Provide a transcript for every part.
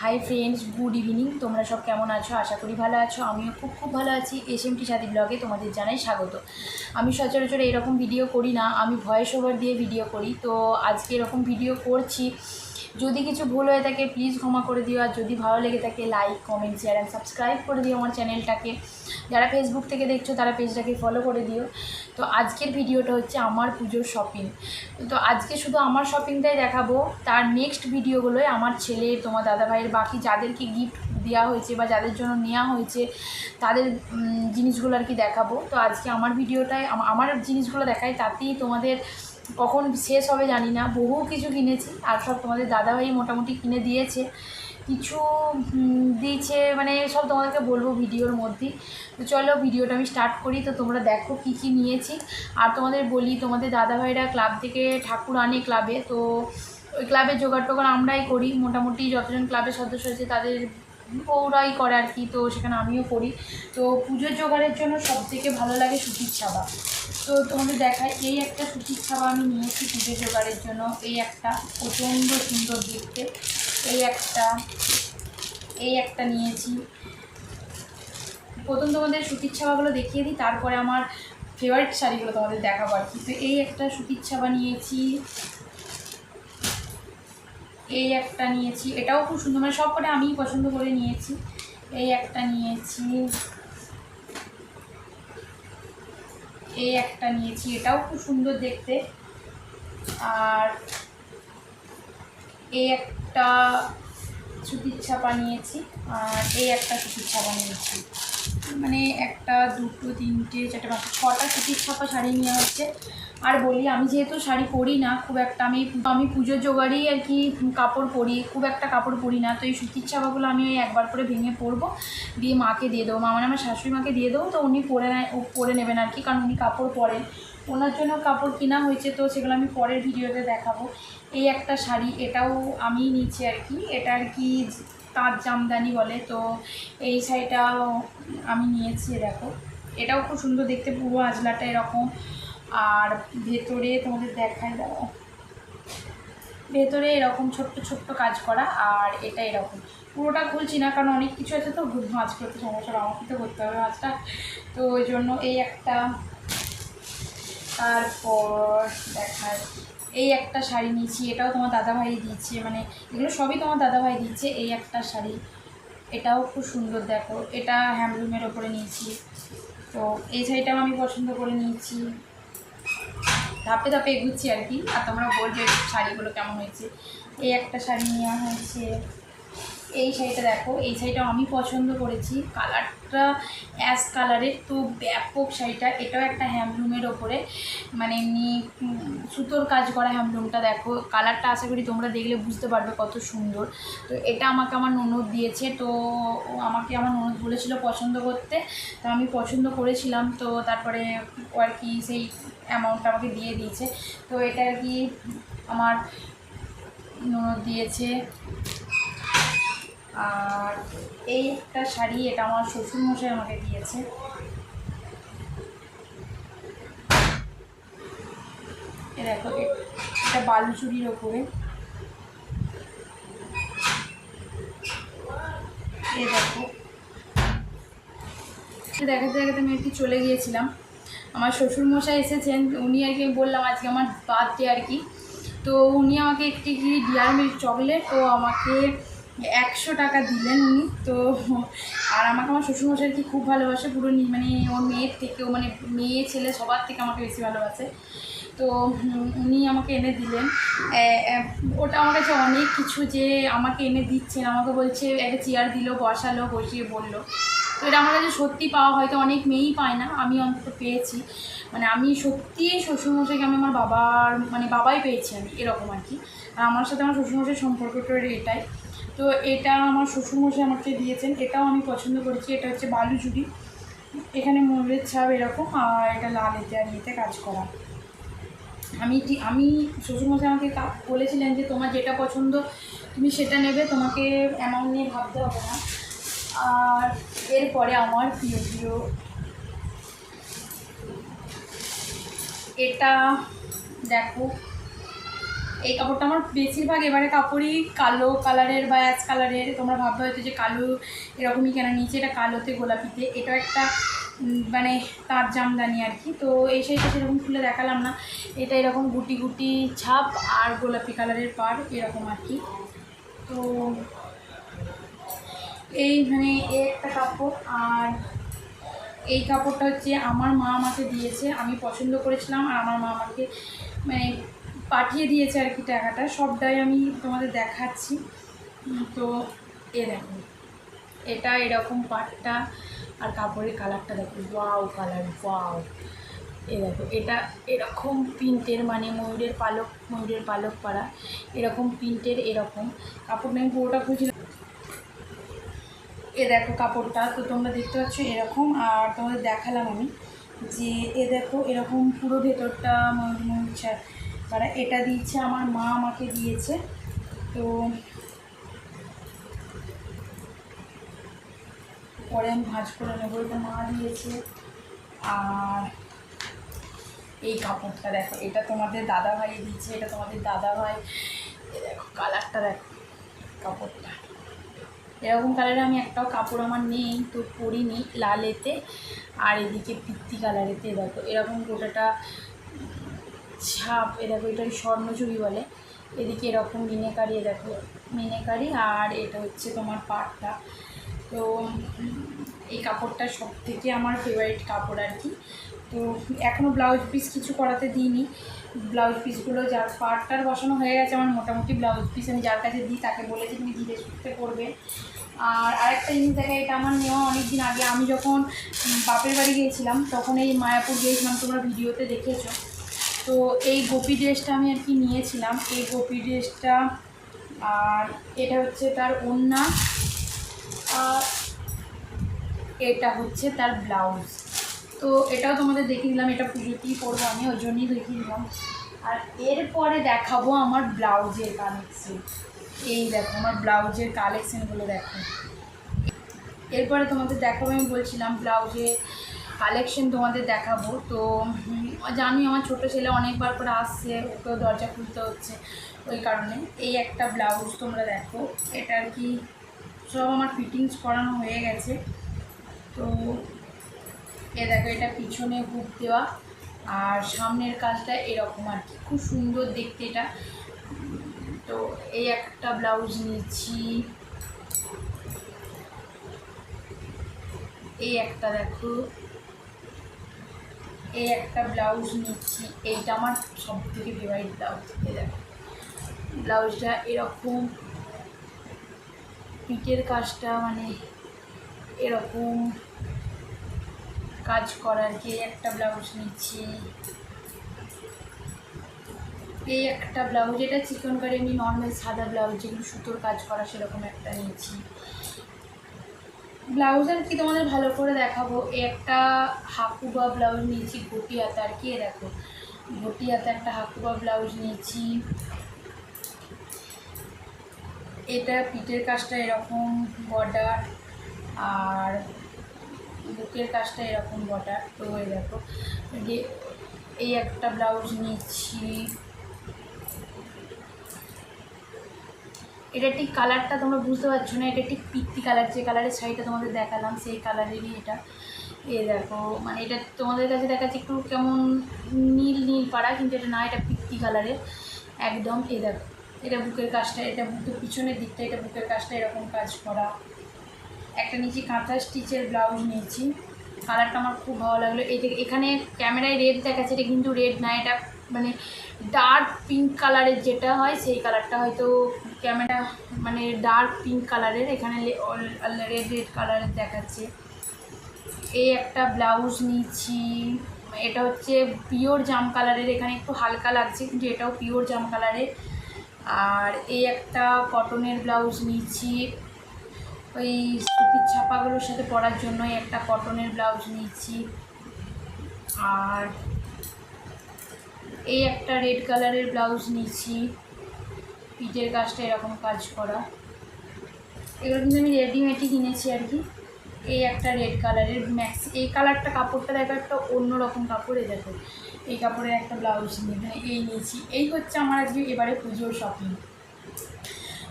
Hi friends, good evening. তোমরা সব কেমন আছো? আশা করি ভালো আছো। আমিও খুব ভালো আছি। এসএমটি সাথী ব্লগে তোমাদের জানাই স্বাগত। আমি সচরাচর এরকম ভিডিও করি না, আমি ভয়েস ওভার দিয়ে ভিডিও করি। তো আজকে এরকম ভিডিও করছি। যদি কিছু ভুল হয়ে থাকে প্লিজ ক্ষমা করে দিও। আর যদি ভালো লেগে থাকে like, comment, share and subscribe করে দিও আমার চ্যানেলটাকে। যারা ফেসবুক থেকে দেখছো তারা পেজটাকে ফলো করে দিও। তো আজকের ভিডিওটা হচ্ছে আমার পুজোর শপিং। তো আজকে শুধু আমার শপিংটাই দেখাবো, তার নেক্সট ভিডিওগুলোয় আমার ছেলে, তোমার দাদাভাইয়ের, বাকি যাদেরকে গিফট দেওয়া হয়েছে বা যাদের জন্য নেওয়া হয়েছে তাদের জিনিসগুলো আর কি দেখাবো। তো আজকে আমার ভিডিওটায় আমার জিনিসগুলো দেখাই, তাতেই তোমাদের কখন শেষ হবে জানি না। বহু কিছু কিনেছি আর সব তোমাদের দাদাভাই মোটামুটি কিনে দিয়েছে, কিছু দিয়েছে, মানে সব তোমাদেরকে বলবো ভিডিওর মধ্যেই। তো চলো ভিডিওটা আমি স্টার্ট করি। তো তোমরা দেখো কী কী নিয়েছি। আর তোমাদের বলি, তোমাদের দাদাভাইরা ক্লাব থেকে ঠাকুর আনে ক্লাবে, তো ওই ক্লাবের জোগাড় টোগাড় আমরাই করি। মোটামুটি যতজন ক্লাবের সদস্য আছে তাদের ওরাই করে আর কি, তো সেখানে আমিও করি। তো পুজোর জোগাড়ের জন্য সবথেকে ভালো লাগে সুতির ছাপা। তো তোমাদের দেখায়, এই একটা সুতির ছাপা আমি নিয়েছি পুজোর জোগাড়ের জন্য। এই একটা প্রচণ্ড সুন্দর দেখতে। এই একটা নিয়েছি। প্রথম তোমাদের সুতির ছাপাগুলো দেখিয়ে দিই, তারপরে আমার ফেভারিট শাড়িগুলো তোমাদের দেখাবো আর কি। তো এই একটা সুতির ছাপা নিয়েছি। এই একটা নিয়েছি, এটাও খুব সুন্দর, মানে সব কটা আমিই পছন্দ করে নিয়েছি। এই একটা নিয়েছি। এই একটা নিয়েছি, এটাও খুব সুন্দর দেখতে। আর এই একটা সুতির ছাপা নিয়েছি। আর এই একটা সুতির ছাপা নিয়েছি। মানে একটা, দুটো, তিনটে, চারটে, পাঁচটা, ছটা সুতির ছাপা শাড়ি নেওয়া হচ্ছে। আর বলি, আমি যেহেতু শাড়ি পরি না খুব একটা, আমি পুজোর জোগাড়েই আর কি কাপড় পরি, খুব একটা কাপড় পরি না। তো এই সুতির ছাপাগুলো আমি ওই একবার করে ভেঙে পরবো, দিয়ে মাকে দিয়ে দেবো। মানে আমার শাশুড়ি মাকে দিয়ে দেবো, তো উনি পরে নেবেন আর কি, কারণ উনি কাপড় পরেন। ওনার জন্য কাপড় কেনা হয়েছে, তো সেগুলো আমি পরের ভিডিওতে দেখাবো। এই একটা শাড়ি, এটাও আমি নিচ্ছি আর কি, এটা আর কি তাঁত জামদানি বলে। তো এই শাড়িটাও আমি নিয়েছি, দেখো এটাও খুব সুন্দর দেখতে, পুরো আঁচলাটা এরকম। আর ভেতরে তোমাদের দেখাই দাও, ভেতরে এরকম ছোট্ট ছোট্ট কাজ করা। আর এটা এরকম, পুরোটা খুলছি না কারণ অনেক কিছু আছে, তো ভাঁজ করতে সমস্যা, আমাকে তো করতে হবে ভাঁজটা। তো ওই জন্য এই একটা। তারপর দেখায়, এই একটা শাড়ি নিয়েছি, এটাও তোমার দাদাভাই দিচ্ছে, মানে এগুলো সবই তোমার দাদাভাই দিচ্ছে। এই একটা শাড়ি, এটাও খুব সুন্দর, দেখো এটা হ্যান্ডলুমের ওপরে নিয়েছি। তো এই শাড়িটাও আমি পছন্দ করে নিয়েছি। ধাপে ধাপে এগুচ্ছি আর কি, আর তোমরা বলবে শাড়িগুলো কেমন হয়েছে। এই একটা শাড়ি নেওয়া হয়েছে। এই শাড়িটা দেখো, এই শাড়িটাও আমি পছন্দ করেছি, কালারটা অ্যাশ কালারের, তো ব্যাপক শাড়িটা। এটাও একটা হ্যান্ডলুমের ওপরে, মানে এমনি সুতোর কাজ করা হ্যান্ডলুমটা। দেখো কালারটা আশা করি তোমরা দেখলে বুঝতে পারবে কত সুন্দর। তো এটা আমাকে আমার ননদ দিয়েছে, তো আমাকে আমার ননদ বলেছিল পছন্দ করতে, তো আমি পছন্দ করেছিলাম। তো তারপরে ও আর কি সেই অ্যামাউন্টটা আমাকে দিয়ে দিয়েছে। তো এটা আর কি আমার ননদ দিয়েছে। আর এই একটা শাড়ি, এটা আমার শ্বশুরমশাই আমাকে দিয়েছে। এ দেখো, এটা বালুচুরির ওপরে। এ দেখো, দেখাতে দেখাতে আমি আর কি চলে গিয়েছিলাম। আমার শ্বশুরমশাই এসেছেন, উনি আর কি বললাম আজকে আমার বার্থডে আর কি। তো উনি আমাকে একটি কি ডিয়ার মিল্ক চকলেট ও আমাকে 100 টাকা দিলেন উনি। তো আর আমাকে আমার শ্বশুরমশাই কি খুব ভালোবাসে, পুরো মানে ওর মেয়ের থেকেও, মানে মেয়ে ছেলে সবার থেকে আমাকে বেশি ভালোবাসে। তো উনি আমাকে এনে দিলেন। ওটা আমার কাছে অনেক কিছু, যে আমাকে এনে দিচ্ছেন, আমাকে বলছে একটা চেয়ার দিল, বসালো, বসিয়ে বললো। তো এটা আমার কাছে সত্যি পাওয়া, হয়তো অনেক মেয়েই পায় না, আমি অন্তত পেয়েছি। মানে আমি সত্যি শ্বশুরমশাইকে আমি আমার বাবার, মানে বাবাই পেয়েছি আমি, এরকম আর কি। আর আমার সাথে আমার শ্বশুরমশাইয়ের সম্পর্কটা এটাই। তো এটা আমার শ্বশুরমশাই আমাকে দিয়েছেন, এটাও আমি পছন্দ করেছি। এটা হচ্ছে বালুচুরি, এখানে ময়ূরের ছাপ এরকম, আর এটা লাল এতে আর ইয়েতে কাজ করা। আমি শ্বশুরমশাই আমাকে বলেছিলেন যে তোমার যেটা পছন্দ তুমি সেটা নেবে, তোমাকে অ্যামাউন্ট নিয়ে ভাবতে হবে না। আর এরপরে আমার প্রিয় এটা দেখো, এই কাপড়টা আমার বেশিরভাগ এবারে কাপড়ই কালো কালারের বা অ্যাশ কালারের। তোমরা ভাববে হয়তো যে কালো এরকমই কেন, নিচে এটা কালোতে গোলাপিতে, এটা একটা মানে তার জামদানি আর কি। তো এই শাড়িটা সেরকম খুলে দেখালাম না, এটা এরকম গুটি গুটি ছাপ আর গোলাপি কালারের পাড় এরকম আর কি। তো এই মানে এই একটা কাপড়। আর এই কাপড়টা হচ্ছে আমার মা আমাকে দিয়েছে, আমি পছন্দ করেছিলাম আর আমার মা আমাকে মানে পাঠিয়ে দিয়েছে আর কি টাকাটা। সবটাই আমি তোমাদের দেখাচ্ছি। তো এ দেখো, এটা এরকম পাটটা আর কাপড়ের কালারটা দেখো, ওয়াও কালার, ওয়াও। এ দেখো, এটা এরকম প্রিন্টের, মানে ময়ূরের পালক পাড়া এরকম প্রিন্টের, এরকম কাপড়টা আমি পুরোটা খুঁজলাম। এ দেখো কাপড়টা, তো তোমরা দেখতে পাচ্ছ এরকম। আর তোমাদের দেখালাম আমি যে এ দেখো এরকম পুরো ভেতরটা ময়ূর পাড়া, এটা দিয়েছে আমার মা, আমাকে দিয়েছে। তো পরে আমি ভাঁজ করে নেবো, এটা মা দিয়েছে। আর এই কাপড়টা দেখো, এটা তোমাদের দাদা ভাই দিয়েছে, এটা তোমাদের দাদা ভাই। দেখো কালারটা, দেখো কাপড়টা এরকম কালারে আমি একটাও কাপড় আমার নেই, তো পরিনি, লালেতে আর এদিকে পিত্তি কালারেতে। দেখো এরকম গোটাটা ছাপ, এ দেখো এটা স্বর্ণচুরি বলে, এদিকে এরকম মিনেকারি, দেখো মিনেকারি। আর এটা হচ্ছে তোমার পাটটা। তো এই কাপড়টা সব থেকে আমার ফেভারিট কাপড় আর কি। তো এখনও ব্লাউজ পিস কিছু করাতে দিইনি, ব্লাউজ পিসগুলো যার পাটটার বসানো হয়ে গেছে আমার মোটামুটি ব্লাউজ পিস আমি যার কাছে দিই তাকে বলেছি তুমি ধীরে সুস্থে করবে। আর আরেকটা জিনিস দেখে, এটা আমার নেওয়া অনেক দিন আগে, আমি যখন বাপের বাড়ি গিয়েছিলাম তখন এই মায়াপুর গিয়েছিলাম, তোমরা ভিডিওতে দেখেছো। তো এই গোপী ড্রেসটা আমি আর কি নিয়েছিলাম, এই গোপী ড্রেসটা। আর এটা হচ্ছে তার ওড়না, আর এটা হচ্ছে তার ব্লাউজ। তো এটাও তোমাদের দেখিয়ে দিলাম, এটা পুজোতেই পরবো আমি, ওই জন্যই দেখিয়ে দিলাম। আর এরপরে দেখাবো আমার ব্লাউজের কালেকশন। এই দেখো আমার ব্লাউজের কালেকশানগুলো দেখো। এরপরে তোমাদের দেখাবো, আমি বলছিলাম ব্লাউজের কালেকশন তোমাদের দেখাবো। তো জানি আমার ছোটো ছেলে অনেকবার করে আসছে, ওকেও দরজা খুলতে হচ্ছে, ওই কারণে। এই একটা ব্লাউজ তোমরা দেখো, এটা আর কি সব আমার ফিটিংস করানো হয়ে গেছে। তো এ দেখো, এটা পিছনে হুক দেওয়া আর সামনের কাজটা এরকম আর কি, খুব সুন্দর দেখতে এটা। তো এই একটা ব্লাউজ নিয়েছি, এই একটা দেখো, এই একটা ব্লাউজ নিচ্ছি, এইটা আমার সব থেকে ফেভারিট ব্লাউজ। এই দেখো ব্লাউজটা এরকম পিঠের কাজটা মানে এরকম কাজ করার কি, একটা ব্লাউজ নিচ্ছি। এই একটা ব্লাউজ, এটা চিকনকারি এমনি নর্মাল সাদা ব্লাউজ যেগুলো সুতোর কাজ করা, সেরকম একটা নিয়েছি ব্লাউজ আর কি। তোমাদের ভালো করে দেখাবো, একটা হাকুবা ব্লাউজ নিয়েছি ঘটি হাতা আর কি। দেখো ঘটি হাতা একটা হাকুবা ব্লাউজ নিয়েছি। এটা পিঠের কাজটা এরকম বর্ডার আর বুকের কাজটা এরকম বর্ডার। তো এই দেখো এই একটা ব্লাউজ নিয়েছি। এটা ঠিক কালারটা তোমরা বুঝতে পারছো না, এটা ঠিক পিত্তি কালার, যে কালারের শাড়িটা তোমাদের দেখালাম সেই কালারেরই এটা। এ দেখো মানে এটা তোমাদের কাছে দেখাচ্ছে একটু কেমন নীল নীল পাড়া, কিন্তু এটা না, এটা পিত্তি কালারের একদম। এ দেখো এটা বুকের কাজটা, এটা বুকের পিছনের দিকটা, এটা বুকের কাজটা এরকম কাজ করা। একটা নিয়েছি কাঁথা স্টিচের ব্লাউজ নিয়েছি, কালারটা আমার খুব ভালো লাগলো। এটা এখানে ক্যামেরায় রেড দেখাচ্ছে, এটা কিন্তু রেড না, এটা মানে ডার্ক পিঙ্ক কালারের যেটা হয় সেই কালারটা, হয়তো ক্যামেরা মানে ডার্ক পিঙ্ক কালারের, এখানে রেড রেড কালারের দেখাচ্ছে। এই একটা ব্লাউজ নিয়েছি, এটা হচ্ছে পিওর জাম কালারের, এখানে একটু হালকা লাগছে কিন্তু এটাও পিওর জাম কালারের। আর এই একটা কটনের ব্লাউজ নিয়েছি, ওই সুতির ছাপাগুলোর সাথে পরার জন্যই একটা কটনের ব্লাউজ নিয়েছি। আর এই একটা রেড কালারের ব্লাউজ নিয়েছি, পিঠের কাজটা এরকম কাজ করা। এগুলো কিন্তু আমি রেডিমেডই কিনেছি আর কি। এই একটা রেড কালারের ম্যাক্স, এই কালারটা কাপড়টা দেখো একটা অন্যরকম কাপড়ে, দেখো এই কাপড়ের একটা ব্লাউজ নিয়ে এই নিয়েছি। এই হচ্ছে আমার আজকে এবারে পুজোর শপিং।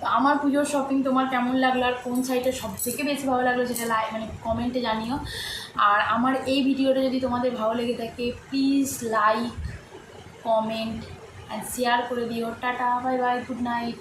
তো আমার পুজোর শপিং তোমার কেমন লাগলো আর কোন সাইটে সবথেকে বেশি ভালো লাগলো সেটা মানে কমেন্টে জানিও। আর আমার এই ভিডিওটা যদি তোমাদের ভালো লেগে থাকে please like, comment and share করে দিও। Tata, bye bye, good night.